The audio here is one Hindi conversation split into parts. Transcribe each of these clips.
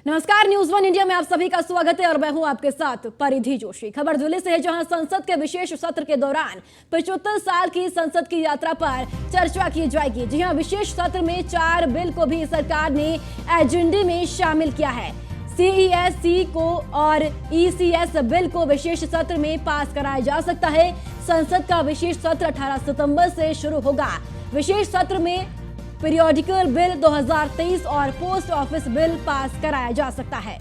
नमस्कार, न्यूज वन इंडिया में आप सभी का स्वागत है और मैं हूं आपके साथ परिधि जोशी। खबर दिल्ली से है, जहां संसद के विशेष सत्र के दौरान 75 साल की संसद की यात्रा पर चर्चा की जाएगी। जी हां, विशेष सत्र में 4 बिल को भी सरकार ने एजेंडे में शामिल किया है। CESC को और ECS बिल को विशेष सत्र में पास कराया जा सकता है। संसद का विशेष सत्र 18 सितंबर से शुरू होगा। विशेष सत्र में पीरियोडिकल बिल 2023 और पोस्ट ऑफिस बिल पास कराया जा सकता है।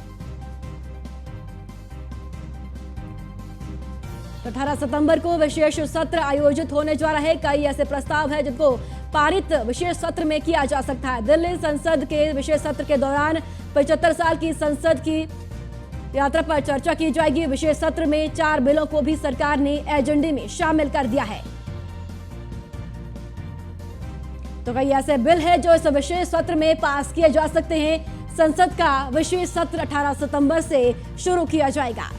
18 सितंबर को विशेष सत्र आयोजित होने जा रहा है। कई ऐसे प्रस्ताव हैं जिनको पारित विशेष सत्र में किया जा सकता है। दिल्ली संसद के विशेष सत्र के दौरान 75 साल की संसद की यात्रा पर चर्चा की जाएगी। विशेष सत्र में 4 बिलों को भी सरकार ने एजेंडे में शामिल कर दिया है। तो कई ऐसे बिल हैं जो इस विशेष सत्र में पास किए जा सकते हैं। संसद का विशेष सत्र 18 सितंबर से शुरू किया जाएगा।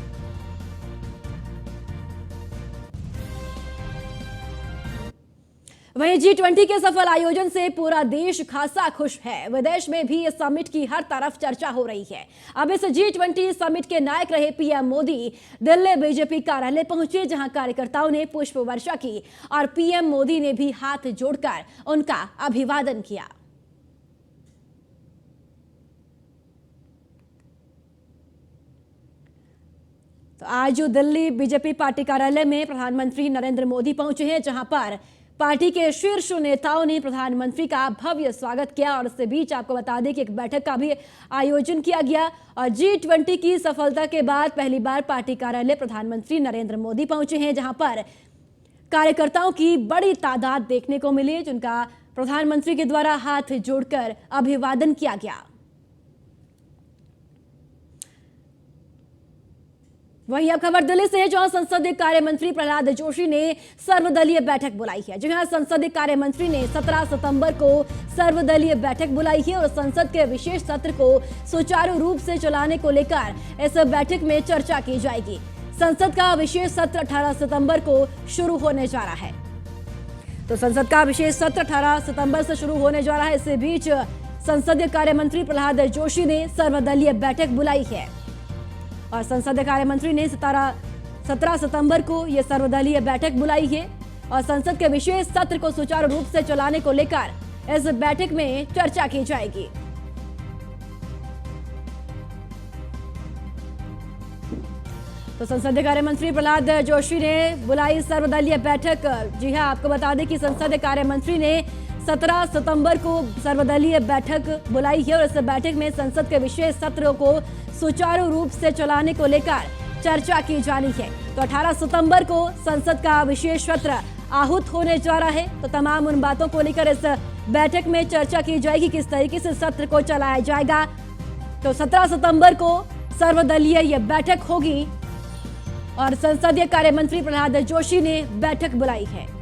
वहीं G20 के सफल आयोजन से पूरा देश खासा खुश है। विदेश में भी इस समिट की हर तरफ चर्चा हो रही है। अब इस G20 समिट के नायक रहे पीएम मोदी दिल्ली बीजेपी कार्यालय पहुंचे, जहां कार्यकर्ताओं ने पुष्प वर्षा की और पीएम मोदी ने भी हाथ जोड़कर उनका अभिवादन किया। तो आज दिल्ली बीजेपी पार्टी कार्यालय में प्रधानमंत्री नरेंद्र मोदी पहुंचे हैं, जहां पर पार्टी के शीर्ष नेताओं ने प्रधानमंत्री का भव्य स्वागत किया। और इसके बीच आपको बता दें कि एक बैठक का भी आयोजन किया गया। और G20 की सफलता के बाद पहली बार पार्टी कार्यालय प्रधानमंत्री नरेंद्र मोदी पहुंचे हैं, जहां पर कार्यकर्ताओं की बड़ी तादाद देखने को मिली, जिनका प्रधानमंत्री के द्वारा हाथ जोड़कर अभिवादन किया गया। वहीं अब खबर दिल्ली से है, जहां संसदीय कार्य मंत्री प्रहलाद जोशी ने सर्वदलीय बैठक बुलाई है। जहां संसदीय कार्य मंत्री ने 17 सितंबर को सर्वदलीय बैठक बुलाई है और संसद के विशेष सत्र को सुचारू रूप से चलाने को लेकर इस बैठक में चर्चा की जाएगी। संसद का विशेष सत्र 18 सितंबर को शुरू होने जा रहा है। तो संसद का विशेष सत्र 18 सितंबर से शुरू होने जा रहा है। इसी बीच संसदीय कार्य मंत्री प्रहलाद जोशी ने सर्वदलीय बैठक बुलाई है और संसदीय कार्य मंत्री ने 17 सितंबर को यह सर्वदलीय बैठक बुलाई है और संसद के विशेष सत्र को सुचारू रूप से चलाने को लेकर इस बैठक में चर्चा की जाएगी। तो संसदीय कार्य मंत्री प्रहलाद जोशी ने बुलाई सर्वदलीय बैठक। जी हां, आपको बता दें कि संसदीय कार्य मंत्री ने 17 सितंबर को सर्वदलीय बैठक बुलाई है और इस बैठक में संसद के विशेष सत्र को सुचारू रूप से चलाने को लेकर चर्चा की जानी है। तो 18 सितंबर को संसद का विशेष सत्र आहूत होने जा रहा है। तो तमाम उन बातों को लेकर इस बैठक में चर्चा की जाएगी, किस तरीके से सत्र को चलाया जाएगा। तो 17 सितंबर को सर्वदलीय यह बैठक होगी और संसदीय कार्य मंत्री प्रहलाद जोशी ने बैठक बुलाई है।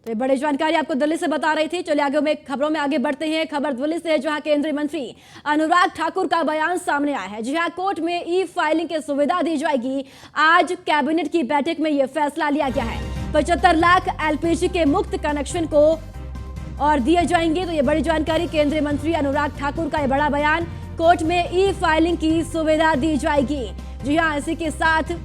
तो ये बड़ी जानकारी आपको दिल्ली से बता रही थी। चलिए आगे में खबरों में आगे बढ़ते हैं। खबर दिल्ली से है, जहां केंद्रीय मंत्री अनुराग ठाकुर का बयान सामने आया है। जी हां, कोर्ट में ई-फाइलिंग की सुविधा दी जाएगी। आज कैबिनेट की बैठक में यह फैसला लिया गया है। 75 लाख LPG के मुफ्त कनेक्शन को और दिए जाएंगे। तो ये बड़ी जानकारी, केंद्रीय मंत्री अनुराग ठाकुर का यह बड़ा बयान। कोर्ट में ई-फाइलिंग की सुविधा दी जाएगी। जी हां, इसी के साथ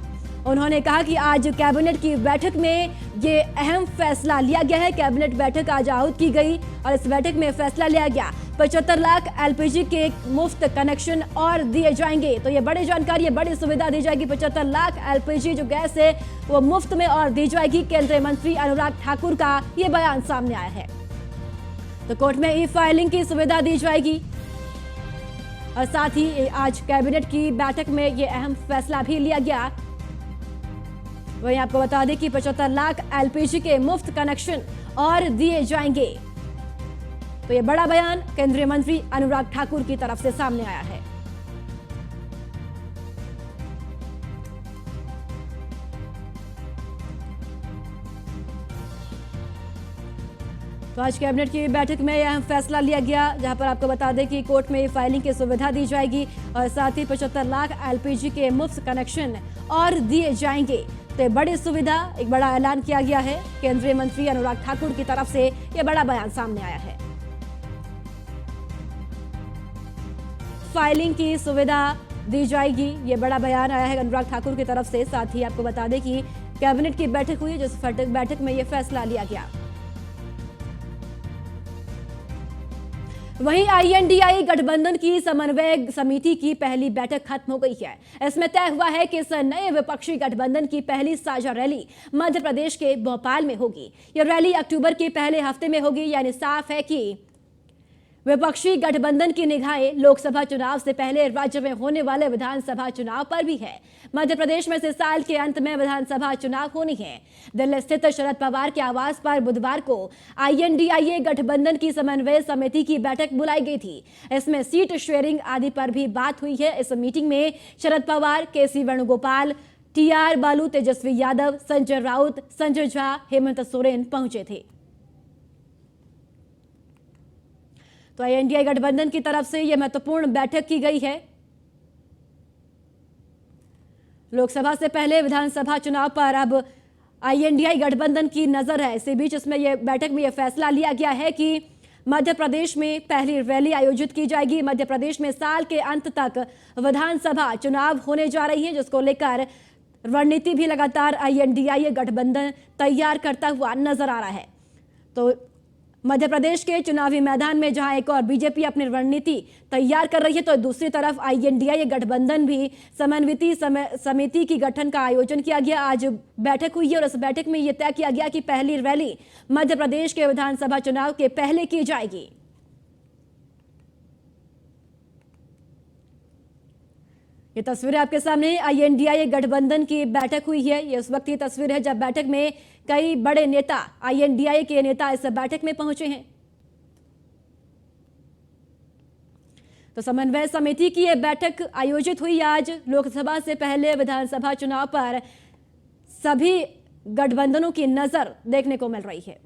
उन्होंने कहा कि आज कैबिनेट की बैठक में ये अहम फैसला लिया गया है। कैबिनेट बैठक आज आहूत की गई और इस बैठक में फैसला लिया गया। 75 लाख LPG के मुफ्त कनेक्शन और दिए जाएंगे। तो ये बड़ी जानकारी, ये बड़ी सुविधा दी जाएगी। 75 लाख LPG जो गैस है वो मुफ्त में और दी जाएगी। केंद्रीय मंत्री अनुराग ठाकुर का ये बयान सामने आया है। तो कोर्ट में ई-फाइलिंग की सुविधा दी जाएगी और साथ ही आज कैबिनेट की बैठक में ये अहम फैसला भी लिया गया। वहीं आपको बता दें कि 75 लाख LPG के मुफ्त कनेक्शन और दिए जाएंगे। तो ये बड़ा बयान केंद्रीय मंत्री अनुराग ठाकुर की तरफ से सामने आया है। तो आज कैबिनेट की बैठक में यह फैसला लिया गया, जहां पर आपको बता दें कि कोर्ट में फाइलिंग की सुविधा दी जाएगी और साथ ही 75 लाख LPG के मुफ्त कनेक्शन और दिए जाएंगे। तो ये बड़ी सुविधा, एक बड़ा ऐलान किया गया है। केंद्रीय मंत्री अनुराग ठाकुर की तरफ से यह बड़ा बयान सामने आया है। फाइलिंग की सुविधा दी जाएगी, ये बड़ा बयान आया है अनुराग ठाकुर की तरफ से। साथ ही आपको बता दें कि कैबिनेट की बैठक हुई, जिस बैठक में यह फैसला लिया गया। वहीं INDIA गठबंधन की समन्वय समिति की पहली बैठक खत्म हो गई है। इसमें तय हुआ है कि इस नए विपक्षी गठबंधन की पहली साझा रैली मध्य प्रदेश के भोपाल में होगी। यह रैली अक्टूबर के पहले हफ्ते में होगी, यानी साफ है कि विपक्षी गठबंधन की निगाहें लोकसभा चुनाव से पहले राज्य में होने वाले विधानसभा चुनाव पर भी है। मध्य प्रदेश में से साल के अंत में विधानसभा चुनाव होनी है। दिल्ली स्थित शरद पवार के आवास पर बुधवार को INDIA गठबंधन की समन्वय समिति की बैठक बुलाई गई थी। इसमें सीट शेयरिंग आदि पर भी बात हुई है। इस मीटिंग में शरद पवार, KC वेणुगोपाल, TR बालू, तेजस्वी यादव, संजय राउत, संजय झा, हेमंत सोरेन पहुंचे थे। तो INDIA गठबंधन की तरफ से यह महत्वपूर्ण बैठक की गई है। लोकसभा से पहले विधानसभा चुनाव पर अब INDIA गठबंधन की नजर है। इसी बीच इसमें यह बैठक में यह फैसला लिया गया है कि मध्य प्रदेश में पहली रैली आयोजित की जाएगी। मध्य प्रदेश में साल के अंत तक विधानसभा चुनाव होने जा रही है, जिसको लेकर रणनीति भी लगातार INDIA गठबंधन तैयार करता हुआ नजर आ रहा है। तो मध्य प्रदेश के चुनावी मैदान में जहां एक और बीजेपी अपनी रणनीति तैयार कर रही है, तो दूसरी तरफ INDIA गठबंधन भी समन्वित समिति की गठन का आयोजन किया गया। आज बैठक हुई है और इस बैठक में यह तय किया गया कि पहली रैली मध्य प्रदेश के विधानसभा चुनाव के पहले की जाएगी। ये तस्वीर आपके सामने INDIA गठबंधन की बैठक हुई है। ये उस वक्त की तस्वीर है जब बैठक में कई बड़े नेता, INDIA के नेता इस बैठक में पहुंचे हैं। तो समन्वय समिति की यह बैठक आयोजित हुई आज लोकसभा से पहले विधानसभा चुनाव पर सभी गठबंधनों की नजर देखने को मिल रही है।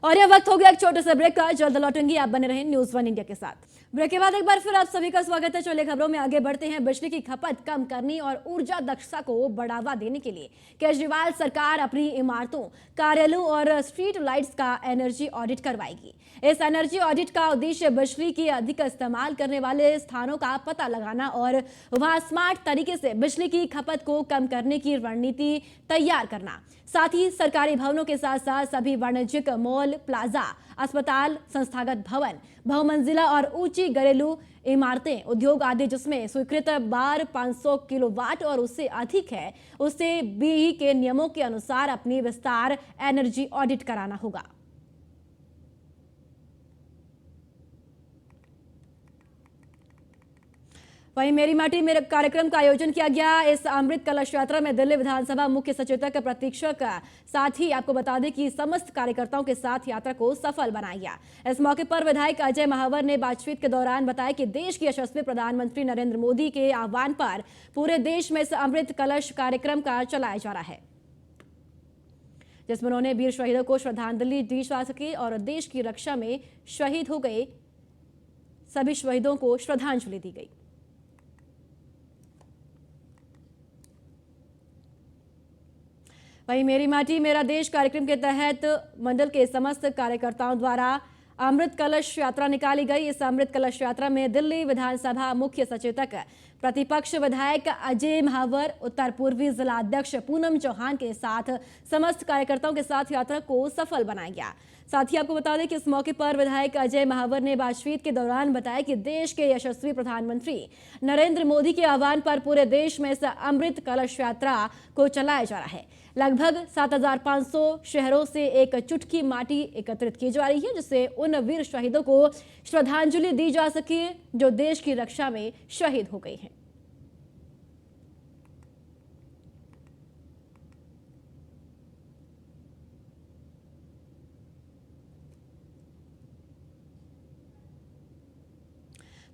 और यह वक्त हो गया एक छोटे से ब्रेक का। जल्द लौटेंगे, आप बने रहें न्यूज़ 1 इंडिया के साथ। ब्रेक के बाद एक बार फिर आप सभी का स्वागत है। चलिए खबरों में आगे बढ़ते हैं। बिजली की खपत कम करने और ऊर्जा दक्षता को बढ़ावा देने के लिए केजरीवाल सरकार अपनी इमारतों, कार्यालयों और स्ट्रीट लाइट्स का एनर्जी ऑडिट करवाएगी। इस एनर्जी ऑडिट का उद्देश्य बिजली की अधिक इस्तेमाल करने वाले स्थानों का पता लगाना और वहां स्मार्ट तरीके से बिजली की खपत को कम करने की रणनीति तैयार करना, साथ ही सरकारी भवनों के साथ साथ सभी वाणिज्यिक मॉल, प्लाजा, अस्पताल, संस्थागत भवन, बहुमंजिला और ऊंची घरेलू इमारतें, उद्योग आदि जिसमें स्वीकृत बार 500 किलोवाट और उससे अधिक है, उससे BEE के नियमों के अनुसार अपनी विस्तार एनर्जी ऑडिट कराना होगा। वहीं मेरी माटी मेरे कार्यक्रम का आयोजन किया गया। इस अमृत कलश यात्रा में दिल्ली विधानसभा मुख्य सचेतक प्रतीक्षक, साथ ही आपको बता दें कि समस्त कार्यकर्ताओं के साथ यात्रा को सफल बनाया गया। इस मौके पर विधायक अजय महावर ने बातचीत के दौरान बताया कि देश के यशस्वी प्रधानमंत्री नरेंद्र मोदी के आह्वान पर पूरे देश में इस अमृत कलश कार्यक्रम का चलाया जा रहा है, जिसमें उन्होंने वीर शहीदों को श्रद्धांजलि दी जा सके और देश की रक्षा में शहीद हो गए सभी शहीदों को श्रद्धांजलि दी गई। वहीं मेरी माटी मेरा देश कार्यक्रम के तहत मंडल के समस्त कार्यकर्ताओं द्वारा अमृत कलश यात्रा निकाली गई। इस अमृत कलश यात्रा में दिल्ली विधानसभा मुख्य सचेतक प्रतिपक्ष विधायक अजय महावर, उत्तर पूर्वी जिला अध्यक्ष पूनम चौहान के साथ समस्त कार्यकर्ताओं के साथ यात्रा को सफल बनाया गया। साथ ही आपको बता दें कि इस मौके पर विधायक अजय महावर ने बातचीत के दौरान बताया कि देश के यशस्वी प्रधानमंत्री नरेंद्र मोदी के आह्वान पर पूरे देश में इस अमृत कलश यात्रा को चलाया जा रहा है। लगभग 7,500 शहरों से एक चुटकी माटी एकत्रित की जा रही है, जिससे उन वीर शहीदों को श्रद्धांजलि दी जा सके जो देश की रक्षा में शहीद हो गए हैं।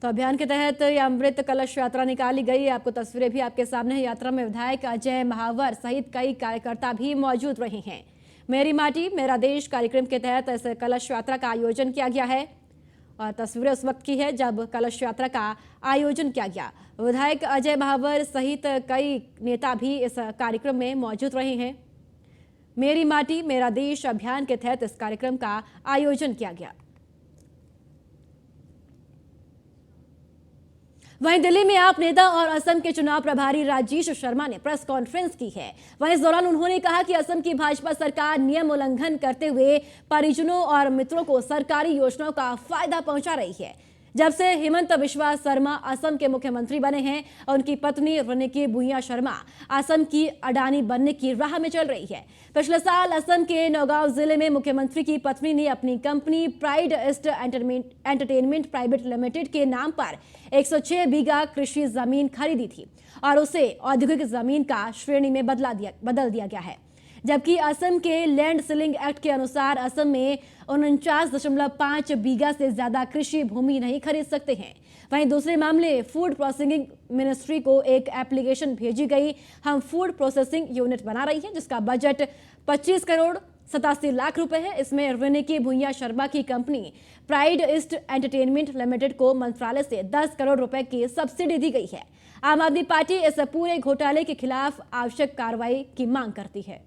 तो अभियान के तहत ये अमृत कलश यात्रा निकाली गई। आपको तस्वीरें भी आपके सामने है। यात्रा में विधायक अजय महावर सहित कई कार्यकर्ता भी मौजूद रहे हैं। मेरी माटी मेरा देश कार्यक्रम के तहत इस कलश यात्रा का आयोजन किया गया है और तस्वीरें उस वक्त की है जब कलश यात्रा का आयोजन किया गया। विधायक अजय महावर सहित कई नेता भी इस कार्यक्रम में मौजूद रहे हैं। मेरी माटी मेरा देश अभियान के तहत इस कार्यक्रम का आयोजन किया गया। वहीं दिल्ली में आप नेता और असम के चुनाव प्रभारी राजेश शर्मा ने प्रेस कॉन्फ्रेंस की है। वहीं इस दौरान उन्होंने कहा कि असम की भाजपा सरकार नियम उल्लंघन करते हुए परिजनों और मित्रों को सरकारी योजनाओं का फायदा पहुंचा रही है। जब से हिमंत बिस्वा शर्मा असम के मुख्यमंत्री बने हैं, उनकी पत्नी रिंकी भुइयां शर्मा असम की अडानी बनने की राह में चल रही है। पिछले साल असम के नौगांव जिले में मुख्यमंत्री की पत्नी ने अपनी company pride east entertainment private limited के नाम पर 106 बीघा कृषि जमीन खरीदी थी और उसे औद्योगिक जमीन का श्रेणी में बदल दिया गया है। जबकि असम के लैंड सीलिंग एक्ट के अनुसार असम में 49.5 बीघा से ज्यादा कृषि भूमि नहीं खरीद सकते हैं। वहीं दूसरे मामले फूड प्रोसेसिंग मिनिस्ट्री को एक एप्लीकेशन भेजी गई। हम फूड प्रोसेसिंग यूनिट बना रही है जिसका बजट 25 करोड़ 87 लाख रुपए है। इसमें रिंकी भुइयां शर्मा की company pride east entertainment limited को मंत्रालय से 10 करोड़ रुपए की सब्सिडी दी गई है। आम आदमी पार्टी इस पूरे घोटाले के खिलाफ आवश्यक कार्रवाई की मांग करती है।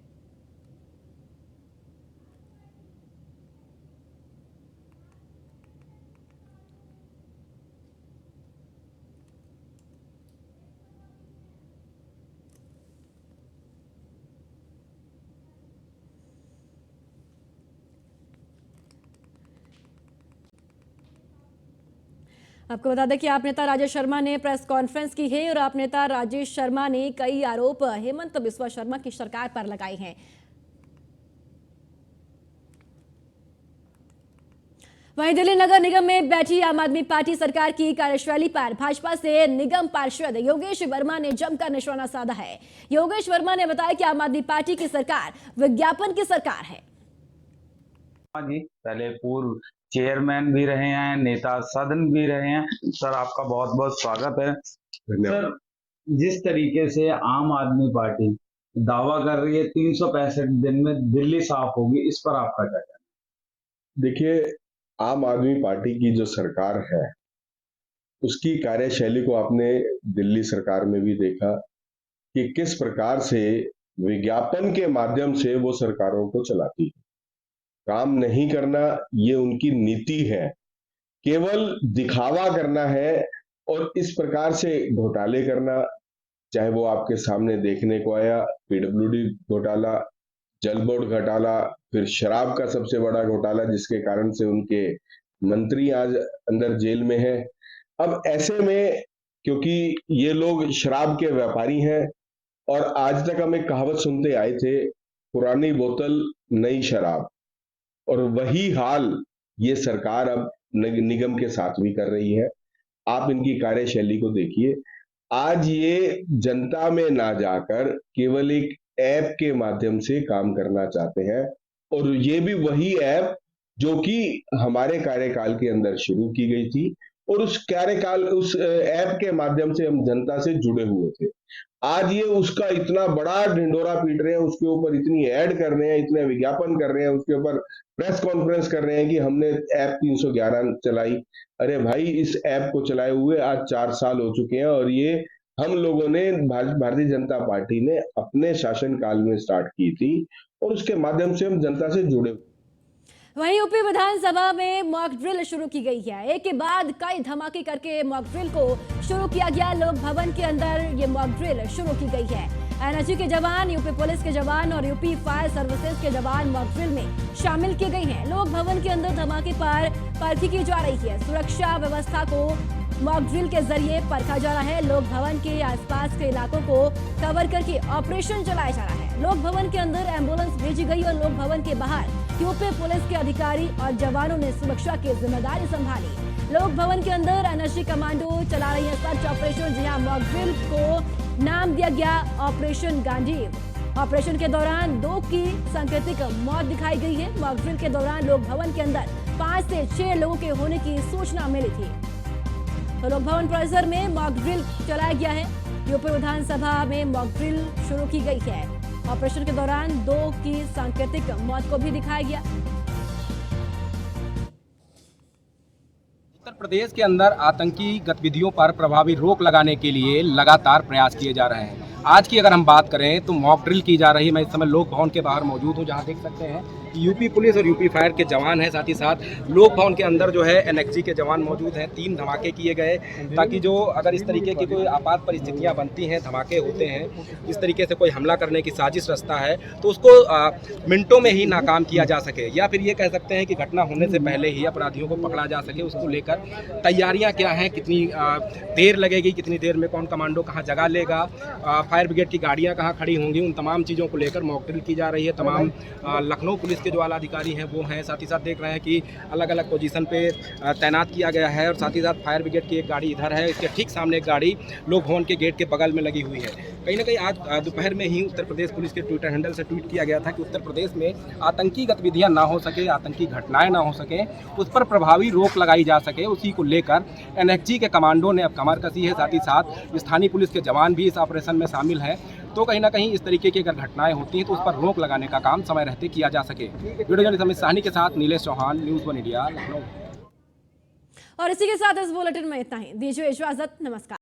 आपको बता दें कि आप नेता राजेश शर्मा ने प्रेस कॉन्फ्रेंस की है और आप नेता राजेश शर्मा ने कई आरोप हिमंत बिस्वा शर्मा की सरकार पर लगाए हैं। वहीं दिल्ली नगर निगम में बैठी आम आदमी पार्टी सरकार की कार्यशैली पर भाजपा से निगम पार्षद योगेश वर्मा ने जमकर निशाना साधा है। योगेश वर्मा ने बताया कि आम आदमी पार्टी की सरकार विज्ञापन की सरकार है। जी, पहले पूर्व चेयरमैन भी रहे हैं, नेता सदन भी रहे हैं। सर, आपका बहुत बहुत स्वागत है। सर, जिस तरीके से आम आदमी पार्टी दावा कर रही है 365 दिन में दिल्ली साफ होगी, इस पर आपका क्या कहना है? देखिए, आम आदमी पार्टी की जो सरकार है उसकी कार्यशैली को आपने दिल्ली सरकार में भी देखा कि किस प्रकार से विज्ञापन के माध्यम से वो सरकारों को चलाती है। काम नहीं करना ये उनकी नीति है, केवल दिखावा करना है और इस प्रकार से घोटाले करना, चाहे वो आपके सामने देखने को आया पीडब्ल्यूडी घोटाला, जल बोर्ड घोटाला, फिर शराब का सबसे बड़ा घोटाला जिसके कारण से उनके मंत्री आज अंदर जेल में है। अब ऐसे में क्योंकि ये लोग शराब के व्यापारी हैं और आज तक हम एक कहावत सुनते आए थे, पुरानी बोतल नई शराब, और वही हाल ये सरकार अब निगम के साथ भी कर रही है। आप इनकी कार्यशैली को देखिए, आज ये जनता में ना जाकर केवल एक ऐप के माध्यम से काम करना चाहते हैं और ये भी वही ऐप जो कि हमारे कार्यकाल के अंदर शुरू की गई थी और उस ऐप के माध्यम से हम जनता से जुड़े हुए थे। आज ये उसका इतना बड़ा ढिंडोरा पीट रहे हैं, उसके ऊपर इतनी ऐड कर रहे हैं, इतने विज्ञापन कर रहे हैं, उसके ऊपर प्रेस कॉन्फ्रेंस कर रहे हैं कि हमने ऐप 311 चलाई। अरे भाई, इस ऐप को चलाए हुए आज 4 साल हो चुके हैं और ये हम लोगों ने भारतीय जनता पार्टी ने अपने शासनकाल में स्टार्ट की थी और उसके माध्यम से हम जनता से जुड़े। वहीं यूपी विधानसभा में मॉक ड्रिल शुरू की गई है। एक के बाद कई धमाके करके मॉक ड्रिल को शुरू किया गया। लोक भवन के अंदर ये मॉक ड्रिल शुरू की गई है। एनएसजी के जवान, यूपी पुलिस के जवान और यूपी फायर सर्विसेज के जवान मॉक ड्रिल में शामिल किए गए हैं। लोक भवन के अंदर धमाके पर परखी की जा रही है। सुरक्षा व्यवस्था को मॉक ड्रिल के जरिए परखा जा रहा है। लोक भवन के आसपास के इलाकों को कवर करके ऑपरेशन चलाया जा रहा है। लोक भवन के अंदर एम्बुलेंस भेजी गई और लोक भवन के बाहर यूपी पुलिस के अधिकारी और जवानों ने सुरक्षा की जिम्मेदारी संभाली। लोक भवन के अंदर एनएसजी कमांडो चला रही है सर्च ऑपरेशन, जहां मॉक ड्रिल को नाम दिया गया ऑपरेशन गांडीव। ऑपरेशन के दौरान 2 की सांकेतिक मौत दिखाई गई है। मॉक ड्रिल के दौरान लोक भवन के अंदर 5 से 6 लोगों के होने की सूचना मिली थी। तो लोक भवन परिसर में मॉक ड्रिल चलाया गया है। यूपी विधानसभा में मॉक ड्रिल शुरू की गई है। ऑपरेशन के दौरान 2 की सांकेतिक मौत को भी दिखाया गया। प्रदेश के अंदर आतंकी गतिविधियों पर प्रभावी रोक लगाने के लिए लगातार प्रयास किए जा रहे हैं। आज की अगर हम बात करें तो मॉक ड्रिल की जा रही है। मैं इस समय लोक भवन के बाहर मौजूद हूं, जहां देख सकते हैं कि यूपी पुलिस और यूपी फायर के जवान हैं। साथ ही साथ लोक भवन के अंदर जो है एनएक्सी के जवान मौजूद हैं। 3 धमाके किए गए ताकि जो अगर इस तरीके की कोई आपात परिस्थितियां बनती हैं, धमाके होते हैं, इस तरीके से कोई हमला करने की साजिश रचता है तो उसको मिनटों में ही नाकाम किया जा सके, या फिर ये कह सकते हैं कि घटना होने से पहले ही अपराधियों को पकड़ा जा सके। उसको लेकर तैयारियां क्या हैं, कितनी देर लगेगी, कितनी देर में कौन कमांडो कहाँ जगह लेगा, फायर ब्रिगेड की गाड़ियां कहाँ खड़ी होंगी, उन तमाम चीज़ों को लेकर मॉक ड्रिल की जा रही है। तमाम लखनऊ पुलिस के जो आला अधिकारी हैं वो हैं। साथ ही साथ देख रहे हैं कि अलग अलग पोजीशन पे तैनात किया गया है। और साथ ही साथ फायर ब्रिगेड की एक गाड़ी इधर है, इसके ठीक सामने एक गाड़ी लोक भवन के गेट के बगल में लगी हुई है। कहीं ना कहीं आज दोपहर में ही उत्तर प्रदेश पुलिस के ट्विटर हैंडल से ट्वीट किया गया था कि उत्तर प्रदेश में आतंकी गतिविधियां ना हो सके, आतंकी घटनाएं ना हो सके, उस पर प्रभावी रोक लगाई जा सके। उसी को लेकर एनएक्जी के कमांडो ने अब कमर कसी है। साथ ही साथ स्थानीय पुलिस के जवान भी इस ऑपरेशन में शामिल हैं। तो कहीं ना कहीं इस तरीके की अगर घटनाएं होती हैं तो उस पर रोक लगाने का काम समय रहते किया जा सके। वीडियो जर्नलिस्ट अमित साहनी के साथ नीलेश चौहान, न्यूज़ 1 इंडिया, लखनऊ। और इसी के साथ इस बुलेटिन में इतना ही। दीजिए इजाजत, नमस्कार।